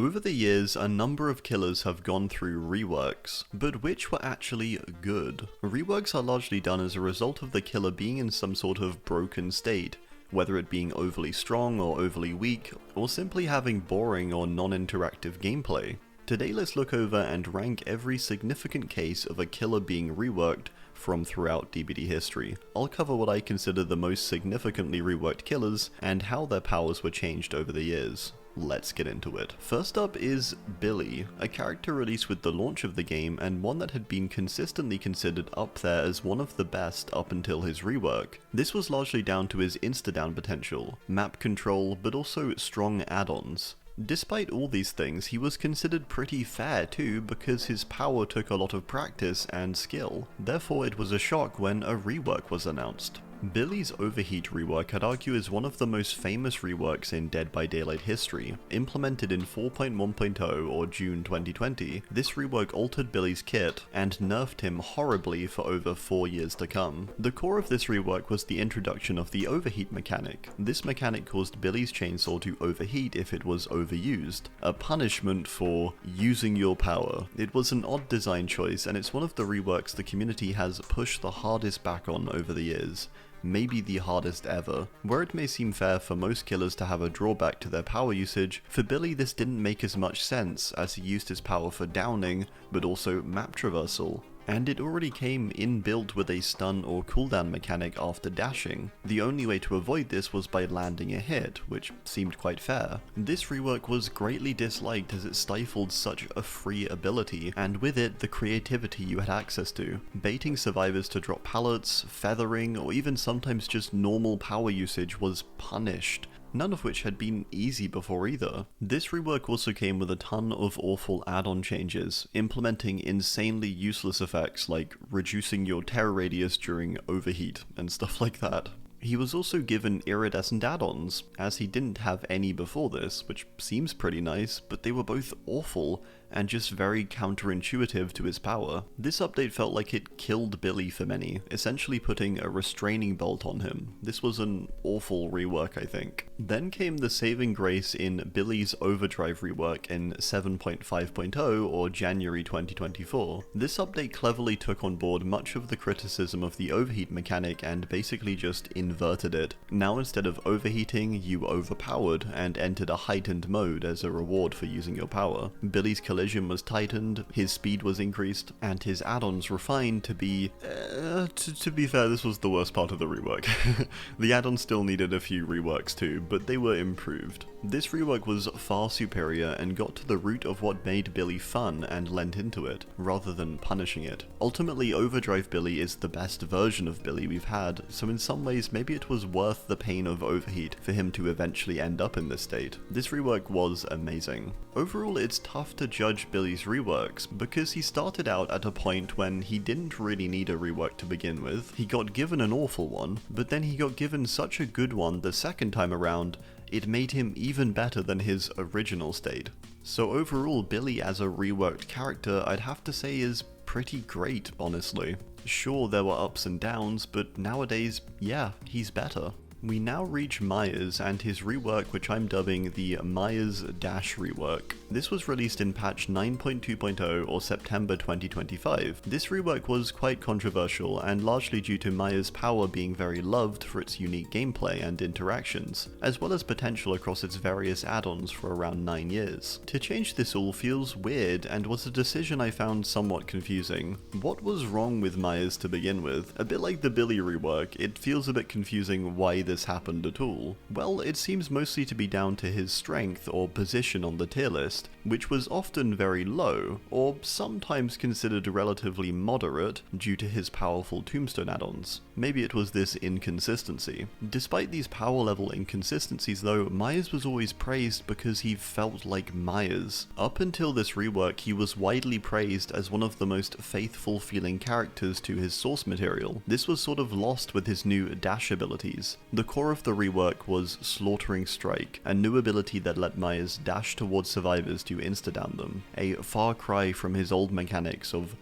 Over the years, a number of killers have gone through reworks, but which were actually good? Reworks are largely done as a result of the killer being in some sort of broken state, whether it being overly strong or overly weak, or simply having boring or non-interactive gameplay. Today let's look over and rank every significant case of a killer being reworked from throughout DBD history. I'll cover what I consider the most significantly reworked killers, and how their powers were changed over the years. Let's get into it. First up is Billy, a character released with the launch of the game and one that had been consistently considered up there as one of the best up until his rework. This was largely down to his insta-down potential, map control, but also strong add-ons. Despite all these things, he was considered pretty fair too, because his power took a lot of practice and skill. Therefore it was a shock when a rework was announced. Billy's Overheat rework I'd argue is one of the most famous reworks in Dead by Daylight history. Implemented in 4.1.0 or June 2020, this rework altered Billy's kit and nerfed him horribly for over 4 years to come. The core of this rework was the introduction of the Overheat mechanic. This mechanic caused Billy's chainsaw to overheat if it was overused, a punishment for using your power. It was an odd design choice, and it's one of the reworks the community has pushed the hardest back on over the years. Maybe the hardest ever. Where it may seem fair for most killers to have a drawback to their power usage, for Billy this didn't make as much sense, as he used his power for downing, but also map traversal. And it already came inbuilt with a stun or cooldown mechanic after dashing. The only way to avoid this was by landing a hit, which seemed quite fair. This rework was greatly disliked as it stifled such a free ability, and with it the creativity you had access to. Baiting survivors to drop pallets, feathering, or even sometimes just normal power usage was punished, none of which had been easy before either. This rework also came with a ton of awful add-on changes, implementing insanely useless effects like reducing your terror radius during overheat and stuff like that. He was also given iridescent add-ons, as he didn't have any before this, which seems pretty nice, but they were both awful and just very counterintuitive to his power. This update felt like it killed Billy for many, essentially putting a restraining bolt on him. This was an awful rework, I think. Then came the saving grace in Billy's Overdrive rework in 7.5.0 or January 2024. This update cleverly took on board much of the criticism of the overheat mechanic and basically just inverted it. Now instead of overheating, you overpowered and entered a heightened mode as a reward for using your power. Billy's collision was tightened, his speed was increased, and his add-ons refined to be... to be fair, this was the worst part of the rework. The add-ons still needed a few reworks too, but they were improved. This rework was far superior and got to the root of what made Billy fun and lent into it, rather than punishing it. Ultimately, Overdrive Billy is the best version of Billy we've had, so in some ways maybe it was worth the pain of overheat for him to eventually end up in this state. This rework was amazing. Overall, it's tough to judge Billy's reworks, because he started out at a point when he didn't really need a rework to begin with. He got given an awful one, but then he got given such a good one the second time around, it made him even better than his original state. So overall, Billy as a reworked character I'd have to say is pretty great, honestly. Sure, there were ups and downs, but nowadays, yeah, he's better. We now reach Myers and his rework, which I'm dubbing the Myers Dash rework. This was released in patch 9.2.0 or September 2025. This rework was quite controversial and largely due to Myers' power being very loved for its unique gameplay and interactions, as well as potential across its various add-ons for around 9 years. To change this all feels weird and was a decision I found somewhat confusing. What was wrong with Myers to begin with? A bit like the Billy rework, it feels a bit confusing why this happened at all. Well, it seems mostly to be down to his strength or position on the tier list, which was often very low, or sometimes considered relatively moderate due to his powerful tombstone add-ons. Maybe it was this inconsistency. Despite these power level inconsistencies though, Myers was always praised because he felt like Myers. Up until this rework, he was widely praised as one of the most faithful feeling characters to his source material. This was sort of lost with his new dash abilities. The The core of the rework was Slaughtering Strike, a new ability that let Myers dash towards survivors to insta-down them, a far cry from his old mechanics of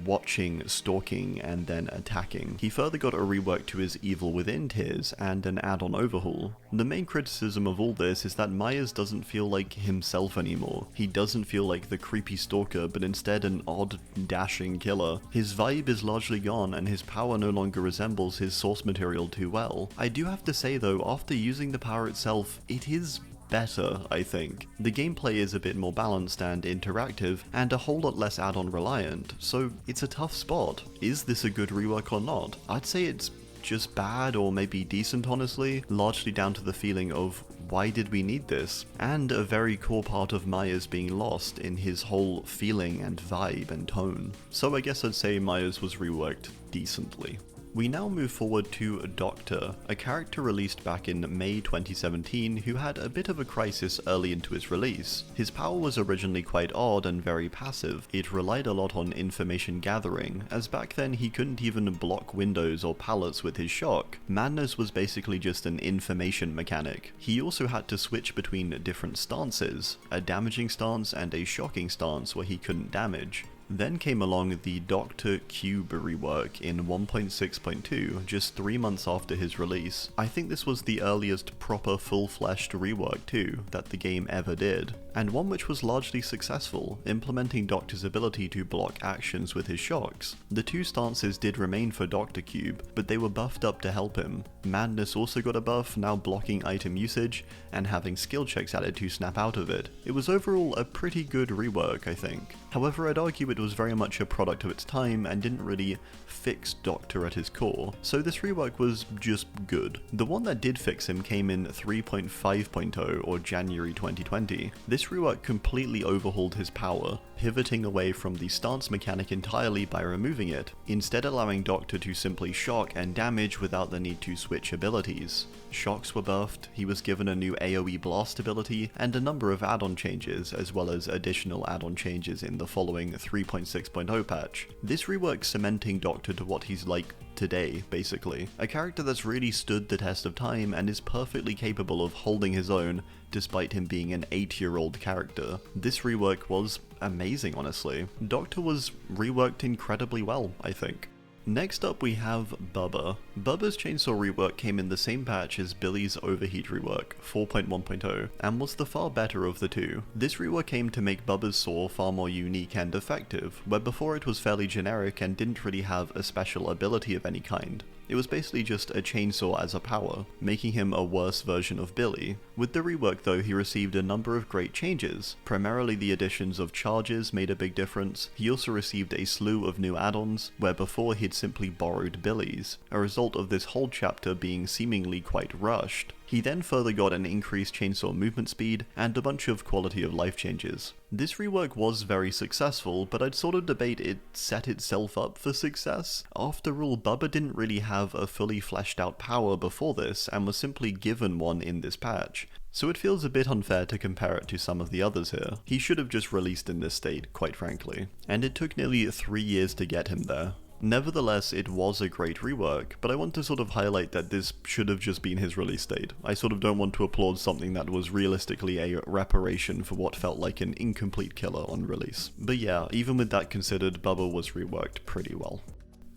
watching, stalking, and then attacking. He further got a rework to his Evil Within tiers and an add-on overhaul. The main criticism of all this is that Myers doesn't feel like himself anymore. He doesn't feel like the creepy stalker, but instead an odd, dashing killer. His vibe is largely gone, and his power no longer resembles his source material too well. I do have to say though, after using the power itself, it is better, I think. The gameplay is a bit more balanced and interactive, and a whole lot less add-on reliant, so it's a tough spot. Is this a good rework or not? I'd say it's just bad or maybe decent honestly, largely down to the feeling of why did we need this? And a very core part of Myers being lost in his whole feeling and vibe and tone. So I guess I'd say Myers was reworked decently. We now move forward to Doctor, a character released back in May 2017 who had a bit of a crisis early into his release. His power was originally quite odd and very passive. It relied a lot on information gathering, as back then he couldn't even block windows or pallets with his shock. Madness was basically just an information mechanic. He also had to switch between different stances, a damaging stance and a shocking stance where he couldn't damage. Then came along the Dr. Cube rework in 1.6.2, just 3 months after his release. I think this was the earliest proper full-fleshed rework too, that the game ever did, and one which was largely successful, implementing Doctor's ability to block actions with his shocks. The two stances did remain for Dr. Cube, but they were buffed up to help him. Madness also got a buff, now blocking item usage, and having skill checks added to snap out of it. It was overall a pretty good rework, I think. However, I'd argue it was very much a product of its time and didn't really fix Doctor at his core, so this rework was just good. The one that did fix him came in 3.5.0 or January 2020. This rework completely overhauled his power, pivoting away from the stance mechanic entirely by removing it, instead allowing Doctor to simply shock and damage without the need to switch abilities. Shocks were buffed, he was given a new AoE blast ability, and a number of add-on changes, as well as additional add-on changes in the following 3.6.0 patch. This rework cementing Doctor to what he's like today, basically. A character that's really stood the test of time and is perfectly capable of holding his own despite him being an 8-year-old character. This rework was amazing, honestly. Doctor was reworked incredibly well, I think. Next up we have Bubba. Bubba's chainsaw rework came in the same patch as Billy's overheat rework, 4.1.0, and was the far better of the two. This rework came to make Bubba's saw far more unique and effective, where before it was fairly generic and didn't really have a special ability of any kind. It was basically just a chainsaw as a power, making him a worse version of Billy. With the rework though, he received a number of great changes. Primarily the additions of charges made a big difference. He also received a slew of new add-ons, where before he'd simply borrowed Billy's, a result of this whole chapter being seemingly quite rushed. He then further got an increased chainsaw movement speed, and a bunch of quality of life changes. This rework was very successful, but I'd sort of debate it set itself up for success. After all, Bubba didn't really have a fully fleshed out power before this, and was simply given one in this patch. So it feels a bit unfair to compare it to some of the others here. He should have just released in this state, quite frankly. And it took nearly 3 years to get him there. Nevertheless, it was a great rework, but I want to sort of highlight that this should have just been his release date. I sort of don't want to applaud something that was realistically a reparation for what felt like an incomplete killer on release. But yeah, even with that considered, Bubba was reworked pretty well.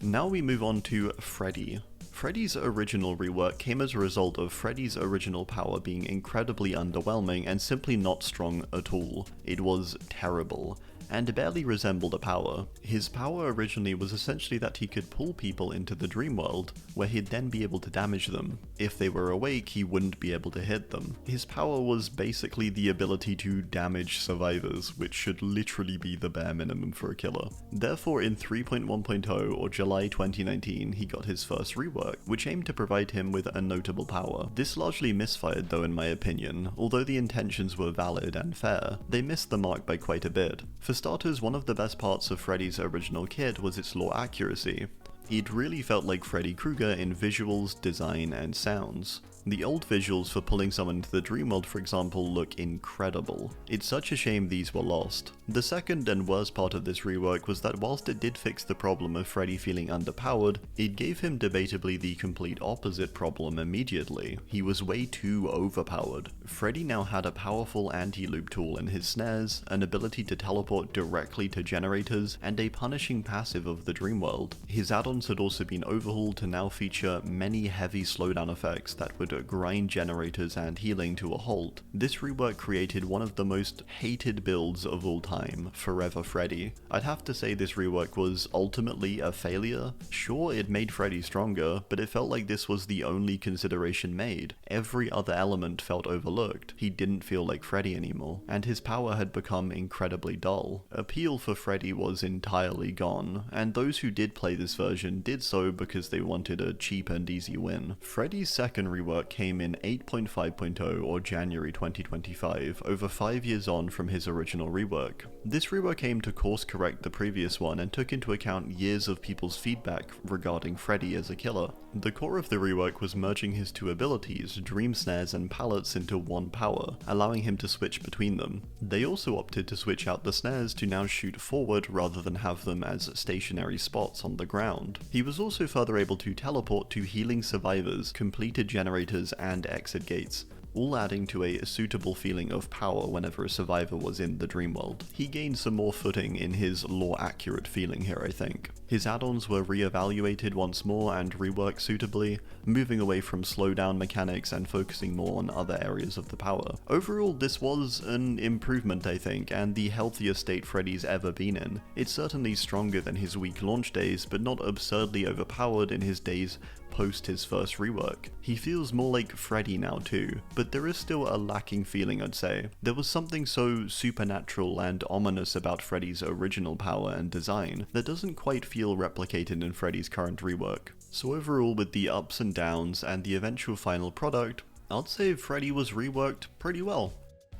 Now we move on to Freddy. Freddy's original rework came as a result of Freddy's original power being incredibly underwhelming and simply not strong at all. It was terrible, and barely resembled a power. His power originally was essentially that he could pull people into the dream world, where he'd then be able to damage them. If they were awake, he wouldn't be able to hit them. His power was basically the ability to damage survivors, which should literally be the bare minimum for a killer. Therefore, in 3.1.0 or July 2019, he got his first rework, which aimed to provide him with a notable power. This largely misfired though in my opinion. Although the intentions were valid and fair, they missed the mark by quite a bit. For starters, one of the best parts of Freddy's original kit was its lore accuracy. It really felt like Freddy Krueger in visuals, design, and sounds. The old visuals for pulling someone into the dream world, for example, look incredible. It's such a shame these were lost. The second and worst part of this rework was that whilst it did fix the problem of Freddy feeling underpowered, it gave him debatably the complete opposite problem immediately. He was way too overpowered. Freddy now had a powerful anti-loop tool in his snares, an ability to teleport directly to generators, and a punishing passive of the dream world. His add-ons had also been overhauled to now feature many heavy slowdown effects that would grind generators and healing to a halt. This rework created one of the most hated builds of all time, Forever Freddy. I'd have to say this rework was ultimately a failure. Sure, it made Freddy stronger, but it felt like this was the only consideration made. Every other element felt overlooked. He didn't feel like Freddy anymore, and his power had become incredibly dull. Appeal for Freddy was entirely gone, and those who did play this version did so because they wanted a cheap and easy win. Freddy's second rework came in 8.5.0 or January 2025, over 5 years on from his original rework. This rework aimed to course correct the previous one and took into account years of people's feedback regarding Freddy as a killer. The core of the rework was merging his two abilities, Dream Snares and Pallets, into one power, allowing him to switch between them. They also opted to switch out the snares to now shoot forward rather than have them as stationary spots on the ground. He was also further able to teleport to healing survivors, completed generators and exit gates, all adding to a suitable feeling of power whenever a survivor was in the dream world. He gained some more footing in his lore-accurate feeling here, I think. His add-ons were re-evaluated once more and reworked suitably, moving away from slowdown mechanics and focusing more on other areas of the power. Overall, this was an improvement, I think, and the healthiest state Freddy's ever been in. It's certainly stronger than his weak launch days, but not absurdly overpowered in his days post his first rework. He feels more like Freddy now too, but there is still a lacking feeling, I'd say. There was something so supernatural and ominous about Freddy's original power and design that doesn't quite feel replicated in Freddy's current rework. So overall, with the ups and downs and the eventual final product, I'd say Freddy was reworked pretty well.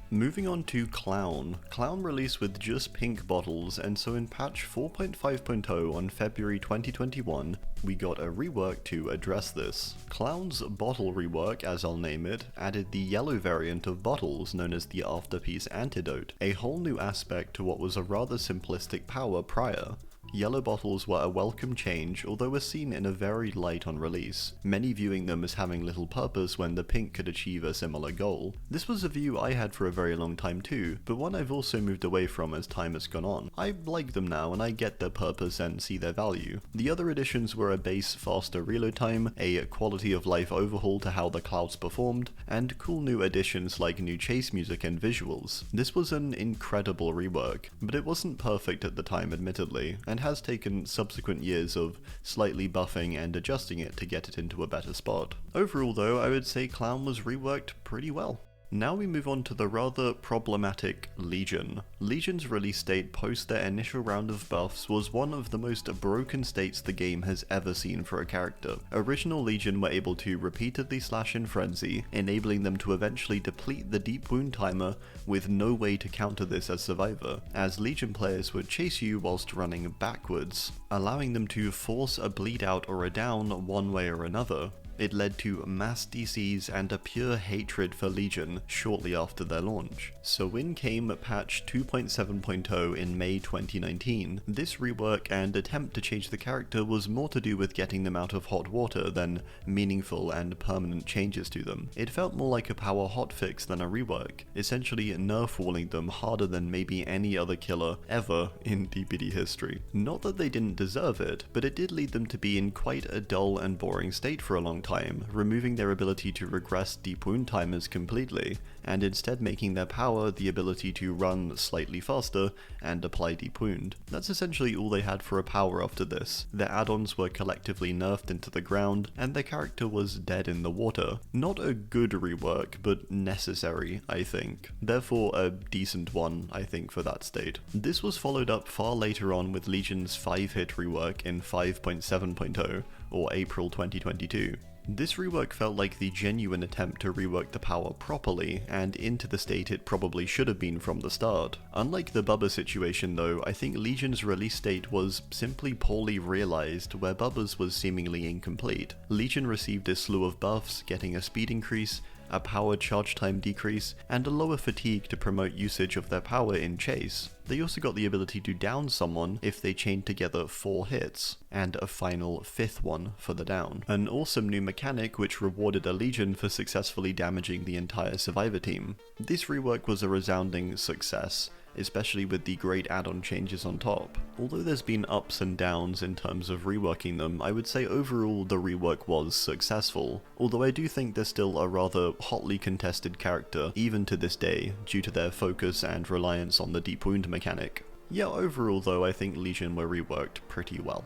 Moving on to Clown. Clown released with just pink bottles, and so in patch 4.5.0 on February 2021, we got a rework to address this. Clown's bottle rework, as I'll name it, added the yellow variant of bottles known as the Afterpiece Antidote, a whole new aspect to what was a rather simplistic power prior. Yellow bottles were a welcome change, although were seen in a very light on release, many viewing them as having little purpose when the pink could achieve a similar goal. This was a view I had for a very long time too, but one I've also moved away from as time has gone on. I like them now and I get their purpose and see their value. The other additions were a base faster reload time, a quality of life overhaul to how the clouds performed, and cool new additions like new chase music and visuals. This was an incredible rework, but it wasn't perfect at the time admittedly, and has taken subsequent years of slightly buffing and adjusting it to get it into a better spot. Overall though, I would say Clown was reworked pretty well. Now we move on to the rather problematic Legion. Legion's release date post their initial round of buffs was one of the most broken states the game has ever seen for a character. Original Legion were able to repeatedly slash in Frenzy, enabling them to eventually deplete the deep wound timer with no way to counter this as Survivor, as Legion players would chase you whilst running backwards, allowing them to force a bleed out or a down one way or another. It led to mass DCs and a pure hatred for Legion shortly after their launch. So in came patch 2.7.0 in May 2019. This rework and attempt to change the character was more to do with getting them out of hot water than meaningful and permanent changes to them. It felt more like a power hotfix than a rework, essentially nerf walling them harder than maybe any other killer ever in DPD history. Not that they didn't deserve it, but it did lead them to be in quite a dull and boring state for a long time, removing their ability to regress deep wound timers completely, and instead making their power the ability to run slightly faster and apply deep wound. That's essentially all they had for a power after this. Their add-ons were collectively nerfed into the ground, and their character was dead in the water. Not a good rework, but necessary, I think. Therefore a decent one, I think, for that state. This was followed up far later on with Legion's 5-hit rework in 5.7.0, or April 2022. This rework felt like the genuine attempt to rework the power properly, and into the state it probably should have been from the start. Unlike the Bubba situation though, I think Legion's release date was simply poorly realized, where Bubba's was seemingly incomplete. Legion received a slew of buffs, getting a speed increase, a power charge time decrease, and a lower fatigue to promote usage of their power in chase. They also got the ability to down someone if they chained together 4 hits, and a final 5th one for the down. An awesome new mechanic which rewarded a Legion for successfully damaging the entire Survivor team. This rework was a resounding success, especially with the great add-on changes on top. Although there's been ups and downs in terms of reworking them, I would say overall the rework was successful, although I do think they're still a rather hotly contested character even to this day, due to their focus and reliance on the deep wound mechanic. Yeah, overall though, I think Legion were reworked pretty well.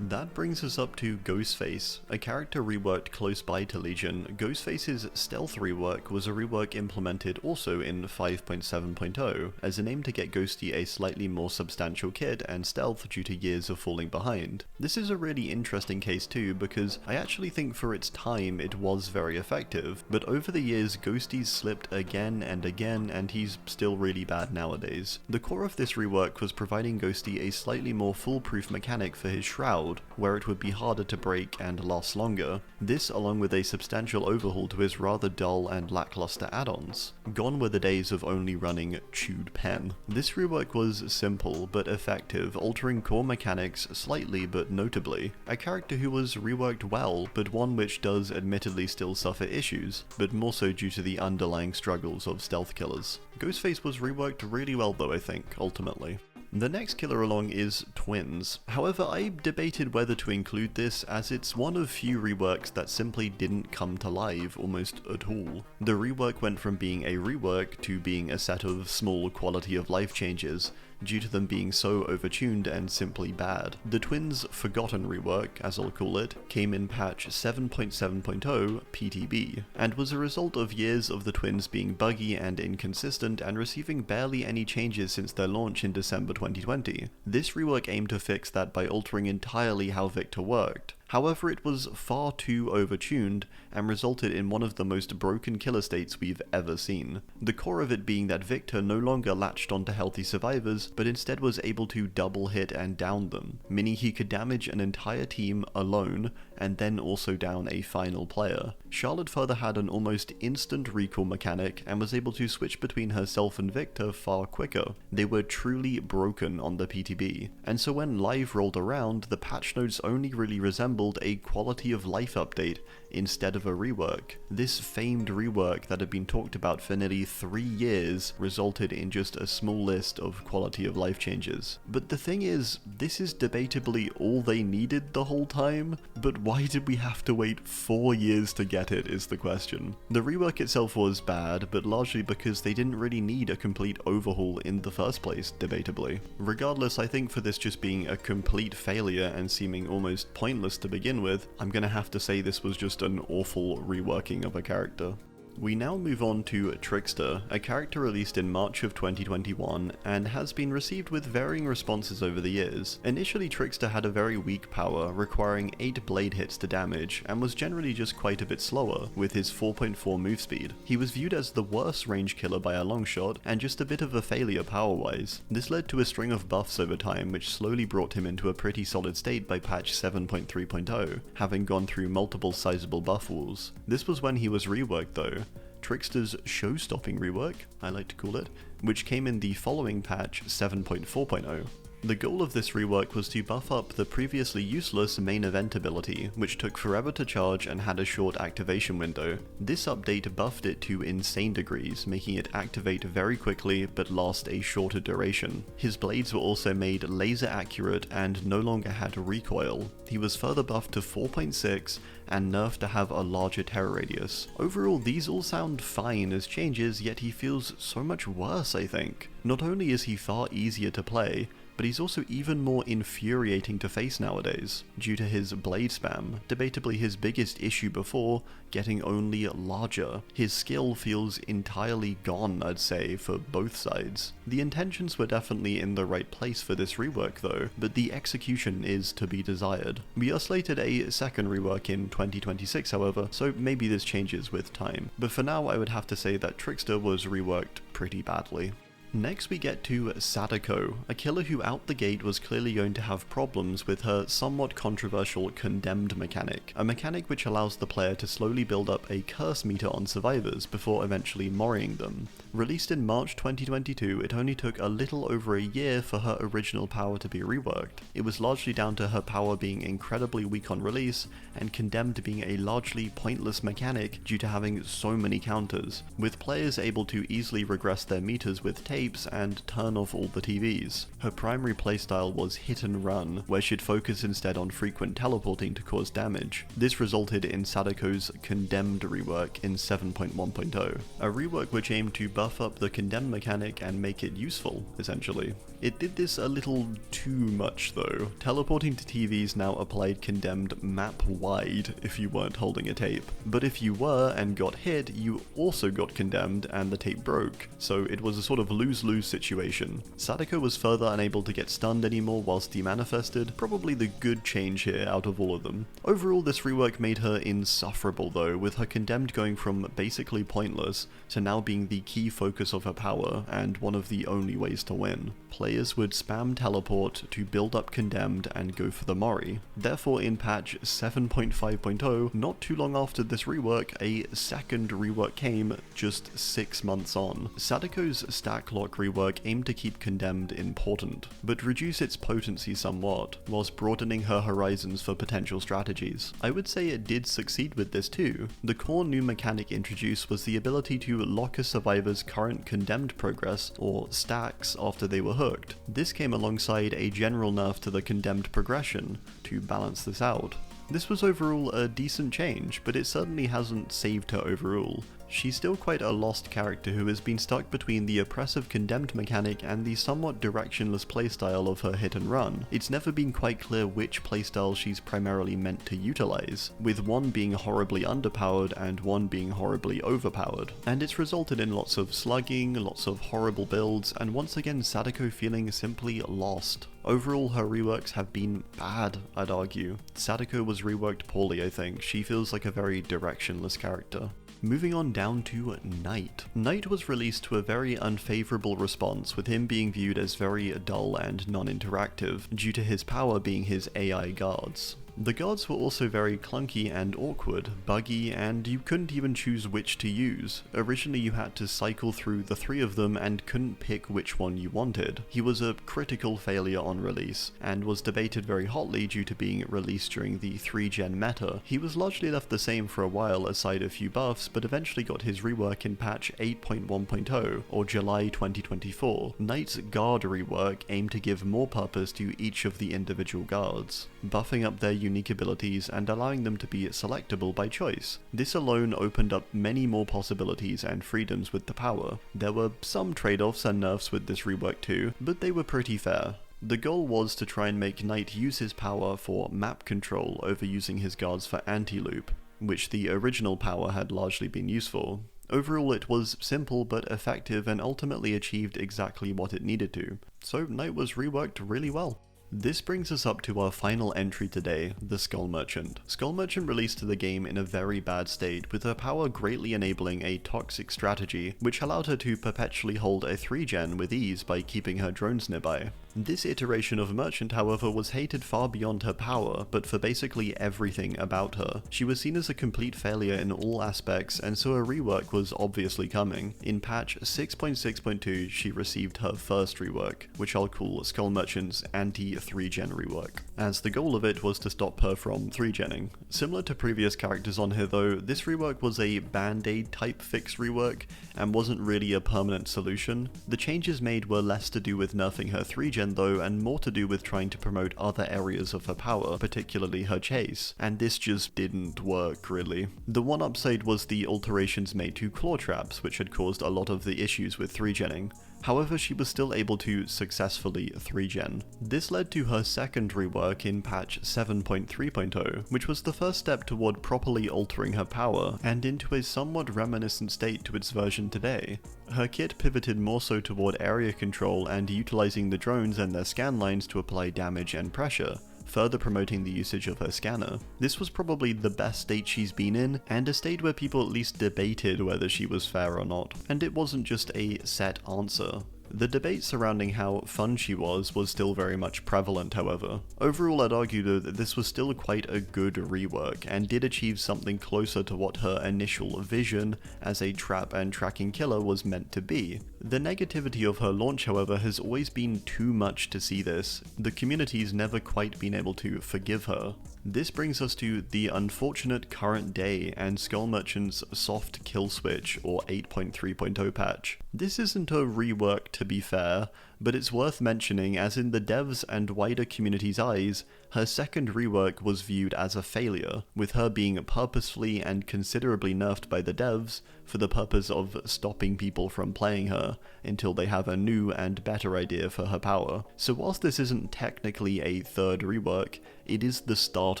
That brings us up to Ghostface, a character reworked close by to Legion. Ghostface's stealth rework was a rework implemented also in 5.7.0, as an aim to get Ghosty a slightly more substantial kit and stealth due to years of falling behind. This is a really interesting case too, because I actually think for its time it was very effective, but over the years Ghosty's slipped again and again, and he's still really bad nowadays. The core of this rework was providing Ghosty a slightly more foolproof mechanic for his Shroud, where it would be harder to break and last longer. This along with a substantial overhaul to his rather dull and lackluster add-ons. Gone were the days of only running Chewed Pen. This rework was simple but effective, altering core mechanics slightly but notably. A character who was reworked well, but one which does admittedly still suffer issues, but more so due to the underlying struggles of stealth killers. Ghostface was reworked really well though, I think, ultimately. The next killer along is Twins. However, I debated whether to include this, as it's one of few reworks that simply didn't come to life almost at all. The rework went from being a rework to being a set of small quality of life changes, due to them being so overtuned and simply bad. The Twins' Forgotten rework, as I'll call it, came in patch 7.7.0 PTB, and was a result of years of the Twins being buggy and inconsistent and receiving barely any changes since their launch in December 2020. This rework aimed to fix that by altering entirely how Victor worked. However, it was far too overtuned and resulted in one of the most broken killer states we've ever seen. The core of it being that Victor no longer latched onto healthy survivors, but instead was able to double hit and down them, meaning he could damage an entire team alone and then also down a final player. Charlotte further had an almost instant recall mechanic and was able to switch between herself and Victor far quicker. They were truly broken on the PTB, and so when live rolled around, the patch notes only really resembled a quality of life update instead of a rework. This famed rework that had been talked about for nearly 3 years resulted in just a small list of quality of life changes. But the thing is, this is debatably all they needed the whole time, but why did we have to wait 4 years to get it is the question. The rework itself was bad, but largely because they didn't really need a complete overhaul in the first place, debatably. Regardless, I think for this just being a complete failure and seeming almost pointless to begin with, I'm gonna have to say this was just an awful reworking of a character. We now move on to Trickster, a character released in March of 2021 and has been received with varying responses over the years. Initially, Trickster had a very weak power, requiring 8 blade hits to damage, and was generally just quite a bit slower, with his 4.4 move speed. He was viewed as the worst range killer by a long shot, and just a bit of a failure power-wise. This led to a string of buffs over time, which slowly brought him into a pretty solid state by patch 7.3.0, having gone through multiple sizable buff walls. This was when he was reworked though. Trickster's show-stopping rework, I like to call it, which came in the following patch 7.4.0. The goal of this rework was to buff up the previously useless main event ability, which took forever to charge and had a short activation window. This update buffed it to insane degrees, making it activate very quickly but last a shorter duration. His blades were also made laser accurate and no longer had recoil. He was further buffed to 4.6 and nerfed to have a larger terror radius. Overall, these all sound fine as changes, yet he feels so much worse, I think. Not only is he far easier to play, but he's also even more infuriating to face nowadays, due to his blade spam, debatably his biggest issue before, getting only larger. His skill feels entirely gone, I'd say, for both sides. The intentions were definitely in the right place for this rework though, but the execution is to be desired. We are slated a second rework in 2026 however, so maybe this changes with time. But for now I would have to say that Trickster was reworked pretty badly. Next we get to Sadako, a killer who out the gate was clearly going to have problems with her somewhat controversial condemned mechanic, a mechanic which allows the player to slowly build up a curse meter on survivors before eventually morrying them. Released in March 2022, it only took a little over a year for her original power to be reworked. It was largely down to her power being incredibly weak on release, and condemned being a largely pointless mechanic due to having so many counters, with players able to easily regress their meters with tapes and turn off all the TVs. Her primary playstyle was hit and run, where she'd focus instead on frequent teleporting to cause damage. This resulted in Sadako's Condemned rework in 7.1.0, a rework which aimed to buff up the condemned mechanic and make it useful, essentially. It did this a little too much though. Teleporting to TVs now applied condemned map-wide if you weren't holding a tape, but if you were and got hit, you also got condemned and the tape broke, so it was a sort of lose-lose situation. Sadako was further unable to get stunned anymore whilst demanifested, probably the good change here out of all of them. Overall, this rework made her insufferable though, with her condemned going from basically pointless to now being the key focus of her power and one of the only ways to win. Players would spam teleport to build up condemned and go for the Mori. Therefore in patch 7.5.0, not too long after this rework, a second rework came just 6 months on. Sadako's stack lock rework aimed to keep condemned important, but reduce its potency somewhat, whilst broadening her horizons for potential strategies. I would say it did succeed with this too. The core new mechanic introduced was the ability to lock a survivor's current condemned progress, or stacks, after they were hooked. This came alongside a general nerf to the condemned progression to balance this out. This was overall a decent change, but it certainly hasn't saved her overall. She's still quite a lost character who has been stuck between the oppressive condemned mechanic and the somewhat directionless playstyle of her hit and run. It's never been quite clear which playstyle she's primarily meant to utilize, with one being horribly underpowered and one being horribly overpowered. And it's resulted in lots of slugging, lots of horrible builds, and once again Sadako feeling simply lost. Overall, her reworks have been bad, I'd argue. Sadako was reworked poorly, I think. She feels like a very directionless character. Moving on down to Knight. Knight was released to a very unfavourable response, with him being viewed as very dull and non-interactive, due to his power being his AI guards. The guards were also very clunky and awkward, buggy, and you couldn't even choose which to use. Originally you had to cycle through the 3 of them and couldn't pick which one you wanted. He was a critical failure on release, and was debated very hotly due to being released during the 3-gen meta. He was largely left the same for a while aside a few buffs, but eventually got his rework in patch 8.1.0, or July 2024. Knight's guard rework aimed to give more purpose to each of the individual guards, buffing up their unique abilities and allowing them to be selectable by choice. This alone opened up many more possibilities and freedoms with the power. There were some trade-offs and nerfs with this rework too, but they were pretty fair. The goal was to try and make Knight use his power for map control over using his guards for anti-loop, which the original power had largely been used for. Overall it was simple but effective and ultimately achieved exactly what it needed to, so Knight was reworked really well. This brings us up to our final entry today, the Skull Merchant. Skull Merchant released to the game in a very bad state, with her power greatly enabling a toxic strategy, which allowed her to perpetually hold a 3-gen with ease by keeping her drones nearby. This iteration of Merchant, however, was hated far beyond her power, but for basically everything about her. She was seen as a complete failure in all aspects, and so a rework was obviously coming. In patch 6.6.2, she received her first rework, which I'll call Skull Merchant's anti-3-gen rework, as the goal of it was to stop her from 3-genning. Similar to previous characters on here though, this rework was a band-aid type fix rework, and wasn't really a permanent solution. The changes made were less to do with nerfing her 3-gen though, and more to do with trying to promote other areas of her power, particularly her chase, and this just didn't work really. The one upside was the alterations made to claw traps, which had caused a lot of the issues with 3-genning. However, she was still able to successfully 3-gen. This led to her second rework in patch 7.3.0, which was the first step toward properly altering her power, and into a somewhat reminiscent state to its version today. Her kit pivoted more so toward area control and utilizing the drones and their scan lines to apply damage and pressure, further promoting the usage of her scanner. This was probably the best state she's been in, and a state where people at least debated whether she was fair or not, and it wasn't just a set answer. The debate surrounding how fun she was still very much prevalent, however. Overall, I'd argue though that this was still quite a good rework, and did achieve something closer to what her initial vision as a trap and tracking killer was meant to be. The negativity of her launch, however, has always been too much to see this. The community's never quite been able to forgive her. This brings us to the unfortunate current day and Skull Merchant's soft kill switch or 8.3.0 patch. This isn't a rework to be fair, but it's worth mentioning as in the devs and wider community's eyes, her second rework was viewed as a failure, with her being purposefully and considerably nerfed by the devs for the purpose of stopping people from playing her until they have a new and better idea for her power. So whilst this isn't technically a third rework, it is the start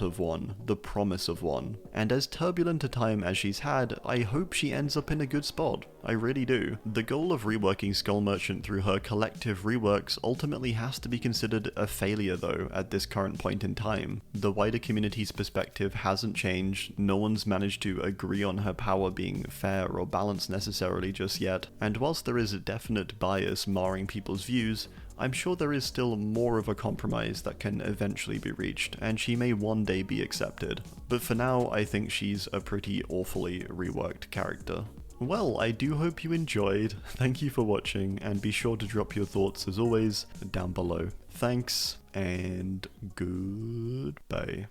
of one, the promise of one. And as turbulent a time as she's had, I hope she ends up in a good spot. I really do. The goal of reworking Skull Merchant through her collective reworks ultimately has to be considered a failure though at this current point in time. The wider community's perspective hasn't changed, no one's managed to agree on her power being fair or balanced necessarily just yet, and whilst there is a definite bias marring people's views, I'm sure there is still more of a compromise that can eventually be reached, and she may one day be accepted. But for now, I think she's a pretty awfully reworked character. Well, I do hope you enjoyed, thank you for watching, and be sure to drop your thoughts as always down below. Thanks, and goodbye.